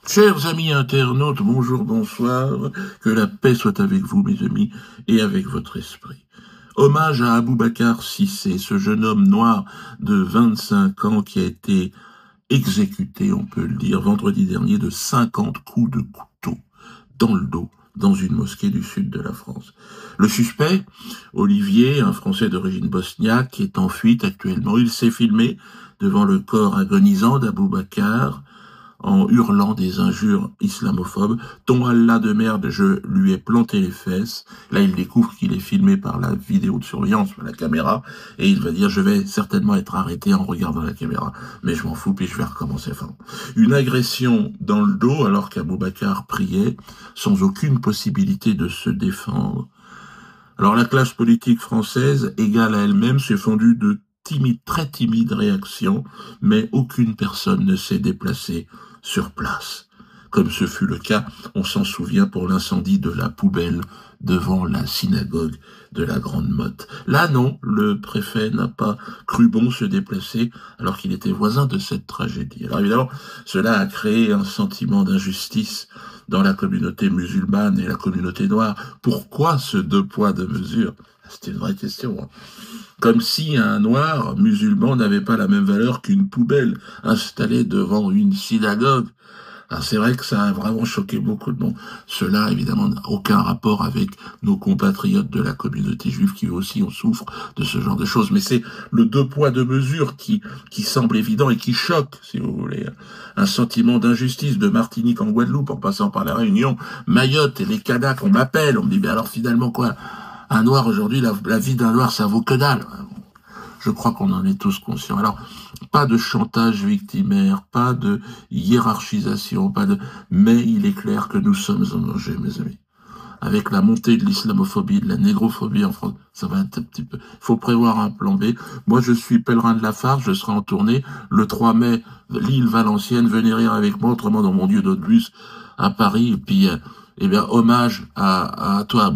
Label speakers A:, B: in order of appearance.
A: Chers amis internautes, bonjour, bonsoir, que la paix soit avec vous, mes amis, et avec votre esprit. Hommage à Aboubacar Cissé, ce jeune homme noir de 25 ans qui a été exécuté, on peut le dire, vendredi dernier de 50 coups de couteau dans le dos, dans une mosquée du sud de la France. Le suspect, Olivier, un Français d'origine bosniaque, qui est en fuite actuellement, il s'est filmé devant le corps agonisant d'Aboubacar, en hurlant des injures islamophobes. Ton Allah de merde, je lui ai planté les fesses. Là, il découvre qu'il est filmé par la vidéo de surveillance, la caméra, et il va dire, je vais certainement être arrêté en regardant la caméra. Mais je m'en fous, puis je vais recommencer. Enfin, une agression dans le dos, alors qu'Aboubacar priait, sans aucune possibilité de se défendre. Alors, la classe politique française, égale à elle-même, s'est fondue de très timide réaction, mais aucune personne ne s'est déplacée sur place. Comme ce fut le cas, on s'en souvient, pour l'incendie de la poubelle devant la synagogue de la Grande Motte. Là, non, le préfet n'a pas cru bon se déplacer alors qu'il était voisin de cette tragédie. Alors évidemment, cela a créé un sentiment d'injustice dans la communauté musulmane et la communauté noire. Pourquoi ce deux poids, deux mesures? C'est une vraie question, hein. Comme si un noir musulman n'avait pas la même valeur qu'une poubelle installée devant une synagogue. Alors c'est vrai que ça a vraiment choqué beaucoup de monde. Cela, évidemment, n'a aucun rapport avec nos compatriotes de la communauté juive qui aussi en souffrent de ce genre de choses. Mais c'est le deux poids, deux mesures qui semble évident et qui choque, si vous voulez. Un sentiment d'injustice de Martinique en Guadeloupe, en passant par la Réunion, Mayotte et les Kanaks, on m'appelle, on me dit, mais alors finalement quoi? Un noir aujourd'hui, la vie d'un noir, ça vaut que dalle. Je crois qu'on en est tous conscients. Alors, pas de chantage victimaire, pas de hiérarchisation, mais il est clair que nous sommes en danger, mes amis. Avec la montée de l'islamophobie, de la négrophobie en France, ça va être un petit peu... Il faut prévoir un plan B. Moi, je suis pèlerin de la Farge, je serai en tournée le 3 mai, l'île Valenciennes, venez rire avec moi, autrement dans mon Dieu d'autre bus à Paris, et puis, hommage à toi,